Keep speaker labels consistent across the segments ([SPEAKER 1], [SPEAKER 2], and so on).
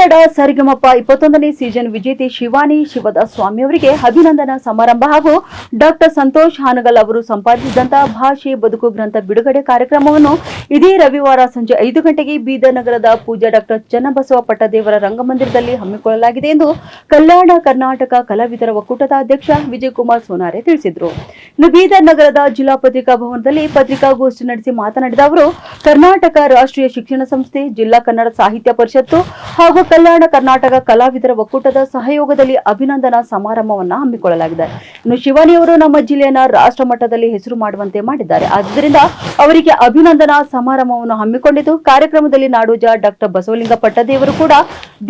[SPEAKER 1] ಕನ್ನಡ ಸರಿಗಮಪ 21ನೇ season ವಿಜೇತೆ ಶಿವಾನಿ ಶಿವದಾಸ್ ಸ್ವಾಮಿ ಅವರಿಗೆ ಅಭಿನಂದನಾ ಸಮಾರಂಭ ಹಾಗೂ ಡಾಕ್ಟರ್ ಸಂತೋಷ್ ಹಾನಗಲ್ ಅವರು ಸಂಪಾದಿಸಿದಂತಹ ಭಾಷೆ ಬದುಕು ಗ್ರಂಥ ಬಿಡುಗಡೆ ಕಾರ್ಯಕ್ರಮವನ್ನು ಇದೇ ರವಿವಾರ ಸಂಜೆ 5 ಗಂಟೆಗೆ ಬೀದರ್ ನಗರದ ಪೂಜಾ ಡಾಕ್ಟರ್ ಚನ್ನಬಸವ ಪಟ್ಟದೇವರ ರಂಗಮಂದಿರದಲ್ಲಿ ಹಮ್ಮಿಕೊಳ್ಳಲಾಗಿದೆ ಎಂದು ಕಲ್ಯಾಣ ಕರ್ನಾಟಕ ಕಲಾವಿದರ ಒಕ್ಕೂಟದ ಅಧ್ಯಕ್ಷ ವಿಜಯಕುಮಾರ್ ಸೋನಾರೆ ತಿಳಿಸಿದರು. ಇನ್ನು ಬೀದರ್ ನಗರದ ಜಿಲ್ಲಾ ಪತ್ರಿಕಾ ಭವನದಲ್ಲಿ ಪತ್ರಿಕಾಗೋಷ್ಠಿ ನಡೆಸಿ ಮಾತನಾಡಿದ ಅವರು, ಕರ್ನಾಟಕ ರಾಷ್ಟ್ರೀಯ ಶಿಕ್ಷಣ ಸಂಸ್ಥೆ, ಜಿಲ್ಲಾ ಕನ್ನಡ ಸಾಹಿತ್ಯ ಪರಿಷತ್ತು ಹಾಗೂ ಕಲ್ಯಾಣ ಕರ್ನಾಟಕ ಕಲಾವಿದರ ಒಕ್ಕೂಟದ ಸಹಯೋಗದಲ್ಲಿ ಅಭಿನಂದನಾ ಸಮಾರಂಭವನ್ನು ಹಮ್ಮಿಕೊಳ್ಳಲಾಗಿದೆ. ಇನ್ನು ಶಿವಾನಿ ಅವರು ನಮ್ಮ ಜಿಲ್ಲೆಯನ್ನ ರಾಷ್ಟ್ರ ಮಟ್ಟದಲ್ಲಿ ಹೆಸರು ಮಾಡುವಂತೆ ಮಾಡಿದ್ದಾರೆ. ಆದ್ದರಿಂದ ಅವರಿಗೆ ಅಭಿನಂದನಾ ಸಮಾರಂಭವನ್ನು ಹಮ್ಮಿಕೊಂಡಿದ್ದು, ಕಾರ್ಯಕ್ರಮದಲ್ಲಿ ನಾಡೋಜ ಡಾಕ್ಟರ್ ಬಸವಲಿಂಗ ಪಟ್ಟದೇವರು ಕೂಡ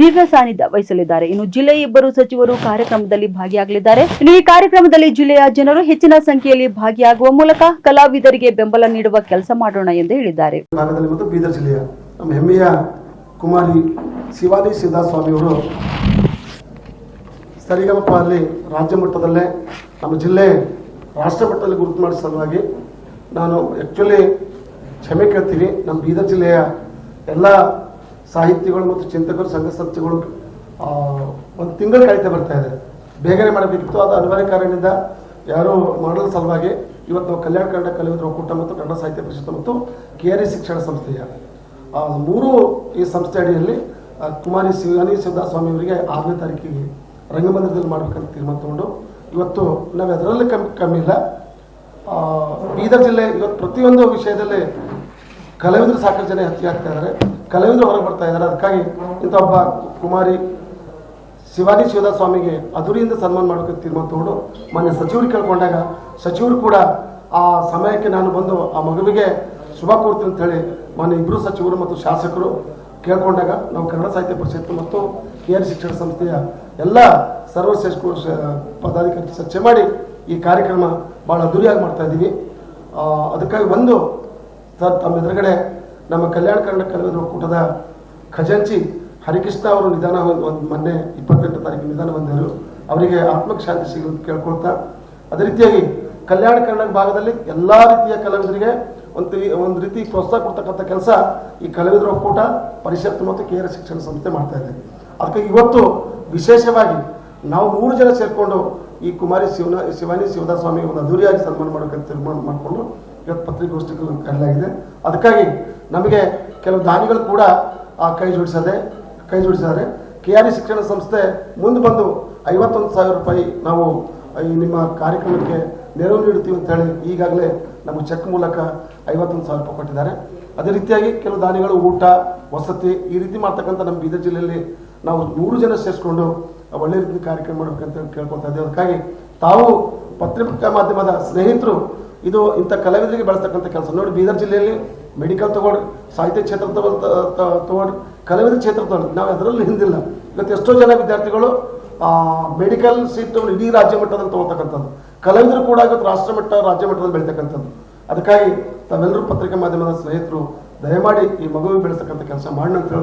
[SPEAKER 1] ದಿವ್ಯ ಸಾನ್ನಿಧ್ಯ ವಹಿಸಲಿದ್ದಾರೆ. ಇನ್ನು ಜಿಲ್ಲೆಯ 2 ಸಚಿವರು ಕಾರ್ಯಕ್ರಮದಲ್ಲಿ ಭಾಗಿಯಾಗಲಿದ್ದಾರೆ. ಇನ್ನು ಈ ಕಾರ್ಯಕ್ರಮದಲ್ಲಿ ಜಿಲ್ಲೆಯ ಜನರು ಹೆಚ್ಚಿನ ಸಂಖ್ಯೆಯಲ್ಲಿ ಭಾಗಿಯಾಗುವ ಮೂಲಕ ಕಲಾವಿದರಿಗೆ ಬೆಂಬಲ ನೀಡುವ ಕೆಲಸ ಮಾಡೋಣ ಎಂದು ಹೇಳಿದ್ದಾರೆ.
[SPEAKER 2] ಬೀದರ್ ಜಿಲ್ಲೆಯ ನಮ್ಮ ಹೆಮ್ಮೆಯ ಕುಮಾರಿ ಶಿವಾನಿ ಶಿವದಾಸ್ ಸ್ವಾಮಿ ಅವರು ಸರಿಗಮಪ ಅಲ್ಲಿ ರಾಜ್ಯ ಮಟ್ಟದಲ್ಲೇ ನಮ್ಮ ಜಿಲ್ಲೆ ರಾಷ್ಟ್ರ ಮಟ್ಟದಲ್ಲಿ ಗುರುತು ಮಾಡಿದ ಸಲುವಾಗಿ ನಾನು ಆ್ಯಕ್ಚುಲಿ ಕ್ಷಮೆ ಕೇಳ್ತೀನಿ. ನಮ್ಮ ಬೀದರ್ ಜಿಲ್ಲೆಯ ಎಲ್ಲ ಸಾಹಿತಿಗಳು ಮತ್ತು ಚಿಂತಕರು, ಸಂಘ ಸಂಸ್ಥೆಗಳು ಒಂದು ತಿಂಗಳು ಕಾಯ್ತಾ ಬರ್ತಾ ಇದೆ. ಬೇಗನೆ ಮಾಡಬೇಕಿತ್ತು, ಅದು ಅನಿವಾರ್ಯ ಕಾರಣದಿಂದ ಯಾರು ಮಾಡಲು ಸಲುವಾಗಿ ಇವತ್ತು ನಾವು ಕಲ್ಯಾಣ ಕರ್ನಾಟಕ ಕಲಾವಿದರ ಒಕ್ಕೂಟ ಮತ್ತು ಕನ್ನಡ ಸಾಹಿತ್ಯ ಪರಿಷತ್ತು ಮತ್ತು KRE ಶಿಕ್ಷಣ ಸಂಸ್ಥೆಯ 3 ಈ ಸಂಸ್ಥೆ ಅಡಿಯಲ್ಲಿ ಕುಮಾರಿ ಶಿವಾನಿ ಶಿವದಾಸ್ ಸ್ವಾಮಿ ಅವರಿಗೆ 6ನೇ ತಾರೀಕಿಗೆ ರಂಗಮಂದಿರದಲ್ಲಿ ಮಾಡಬೇಕಂತ ತೀರ್ಮಾನ ತಗೊಂಡು ಇವತ್ತು ನಾವು ಅದರಲ್ಲಿ ಕಮ್ಮಿ ಇಲ್ಲ. ಬೀದರ್ ಜಿಲ್ಲೆ ಇವತ್ತು ಪ್ರತಿಯೊಂದು ವಿಷಯದಲ್ಲಿ ಕಲಾವಿದರು ಸಾಕಷ್ಟು ಜನ ಹೆಚ್ಚಿಗೆ ಆಗ್ತಾ ಇದ್ದಾರೆ, ಕಲಾವಿದರು ಹೊರಗೆ ಬರ್ತಾ ಇದ್ದಾರೆ. ಅದಕ್ಕಾಗಿ ಇಂಥ ಒಬ್ಬ ಕುಮಾರಿ ಶಿವಾನಿ ಶಿವದಾಸ್ ಸ್ವಾಮಿಗೆ ಅದುರಿಯಿಂದ ಸನ್ಮಾನ ಮಾಡೋಕ್ಕೆ ತೀರ್ಮಾನ ತಗೊಂಡು ಮಾನ್ಯ ಸಚಿವರು ಕೇಳ್ಕೊಂಡಾಗ ಸಚಿವರು ಕೂಡ ಆ ಸಮಯಕ್ಕೆ ನಾನು ಬಂದು ಆ ಮಗುವಿಗೆ ಶುಭ ಕೋರ್ತೀನಿ ಅಂತ ಹೇಳಿ ಮಾನ್ಯ 2 ಸಚಿವರು ಮತ್ತು ಶಾಸಕರು ಕೇಳ್ಕೊಂಡಾಗ ನಾವು ಕನ್ನಡ ಸಾಹಿತ್ಯ ಪರಿಷತ್ತು ಮತ್ತು KRE ಶಿಕ್ಷಣ ಸಂಸ್ಥೆಯ ಎಲ್ಲ ಸರ್ವಶ್ರೇಷ್ಠ ಪದಾಧಿಕಾರಿ ಚರ್ಚೆ ಮಾಡಿ ಈ ಕಾರ್ಯಕ್ರಮ ಭಾಳ ಅದ್ದೂರಿಯಾಗಿ ಮಾಡ್ತಾ ಇದ್ದೀವಿ. ಅದಕ್ಕಾಗಿ ಒಂದು ಸರ್, ತಮ್ಮ ಎದುರುಗಡೆ ನಮ್ಮ ಕಲ್ಯಾಣ ಕರ್ನಾಟಕ ಕಲಾವಿದರ ಒಕ್ಕೂಟದ ಖಜಾಂಚಿ ಹರಿಕೃಷ್ಣ ಅವರು ನಿಧಾನ ಮೊನ್ನೆ 28ನೇ ತಾರೀಕು ನಿಧಾನ ಹೊಂದಿದರು. ಅವರಿಗೆ ಆತ್ಮಕ್ಕೆ ಶಾಂತಿ ಸಿಗಲು ಕೇಳ್ಕೊಳ್ತಾ, ಅದೇ ರೀತಿಯಾಗಿ ಕಲ್ಯಾಣ ಕರ್ನಾಟಕ ಭಾಗದಲ್ಲಿ ಎಲ್ಲ ರೀತಿಯ ಕಲಾವಿದರಿಗೆ ಒಂದು ರೀತಿ ಪ್ರೋತ್ಸಾಹ ಕೊಡ್ತಕ್ಕಂಥ ಕೆಲಸ ಈ ಕಲಾವಿದರ ಒಕ್ಕೂಟ, ಪರಿಷತ್ತು ಮತ್ತು KRE ಶಿಕ್ಷಣ ಸಂಸ್ಥೆ ಮಾಡ್ತಾ ಇದೆ. ಅದಕ್ಕೆ ಇವತ್ತು ವಿಶೇಷವಾಗಿ ನಾವು 3 ಜನ ಸೇರಿಕೊಂಡು ಈ ಕುಮಾರಿ ಶಿವಾನಿ ಶಿವದಾಸ್ ಸ್ವಾಮಿಗೆ ಒಂದು ಅದ್ದೂರಿಯಾಗಿ ಸನ್ಮಾನ ಮಾಡೋಕ್ಕಂತ ತೀರ್ಮಾನ ಮಾಡಿಕೊಂಡು ಇವತ್ತು ಪತ್ರಿಕಾಗೋಷ್ಠಿ ಕರೆಯಲಾಗಿದೆ. ಅದಕ್ಕಾಗಿ ನಮಗೆ ಕೆಲವು ದಾನಿಗಳು ಕೂಡ ಕೈ ಜೋಡಿಸಿದ್ದಾರೆ. KRE ಶಿಕ್ಷಣ ಸಂಸ್ಥೆ ಮುಂದೆ ಬಂದು 51,000 ರೂಪಾಯಿ ನಾವು ಈ ನಿಮ್ಮ ಕಾರ್ಯಕ್ರಮಕ್ಕೆ ನೆರವು ನೀಡುತ್ತೀವಿ ಅಂತ ಹೇಳಿ ಈಗಾಗಲೇ ನಮಗೆ ಚೆಕ್ ಮೂಲಕ 51,000 ರೂಪಾಯಿ ಕೊಟ್ಟಿದ್ದಾರೆ. ಅದೇ ರೀತಿಯಾಗಿ ಕೆಲವು ದಾನಿಗಳು ಊಟ, ವಸತಿ ಈ ರೀತಿ ಮಾಡ್ತಕ್ಕಂಥ ನಮ್ಮ ಬೀದರ್ ಜಿಲ್ಲೆಯಲ್ಲಿ ನಾವು 3 ಜನ ಸೇರಿಸ್ಕೊಂಡು ಒಳ್ಳೆ ರೀತಿ ಕಾರ್ಯಕ್ರಮ ಮಾಡಬೇಕಂತ ಕೇಳ್ಕೊತಾ ಇದ್ದೇವೆ. ಅದಕ್ಕಾಗಿ ತಾವು ಪತ್ರಿಕಾ ಮಾಧ್ಯಮದ ಸ್ನೇಹಿತರು ಇದು ಇಂಥ ಕಲಾವಿದರಿಗೆ ಬೆಳೆಸ್ತಕ್ಕಂಥ ಕೆಲಸ ನೋಡಿ. ಬೀದರ್ ಜಿಲ್ಲೆಯಲ್ಲಿ ಮೆಡಿಕಲ್ ತಗೊಂಡು, ಸಾಹಿತ್ಯ ಕ್ಷೇತ್ರ ತಗೊಂಡು, ಕಲಾವಿದರ ಕ್ಷೇತ್ರ ತಗೊಂಡು ನಾವು ಅದರಲ್ಲಿ ಹಿಂದಿಲ್ಲ. ಇವತ್ತು ಎಷ್ಟೋ ಜನ ವಿದ್ಯಾರ್ಥಿಗಳು ಮೆಡಿಕಲ್ ಸೀಟ್ ಇಡೀ ರಾಜ್ಯ ಮಟ್ಟದಲ್ಲಿ ತಗೊಳ್ತಕ್ಕಂಥದ್ದು, ಕಲಾವಿದರು ಕೂಡ ಇವತ್ತು ರಾಷ್ಟ್ರ ಮಟ್ಟ, ರಾಜ್ಯ ಮಟ್ಟದಲ್ಲಿ ಬೆಳೀತಕ್ಕಂಥದ್ದು. ಅದಕ್ಕಾಗಿ ತಾವೆಲ್ಲರೂ ಪತ್ರಿಕಾ ಮಾಧ್ಯಮದ ಸ್ನೇಹಿತರು ದಯಮಾಡಿ ಈ ಮಗುವಿಗೆ ಬೆಳೆಸ್ತಕ್ಕಂಥ ಕೆಲಸ ಮಾಡೋಣ ಅಂತ ಹೇಳಿ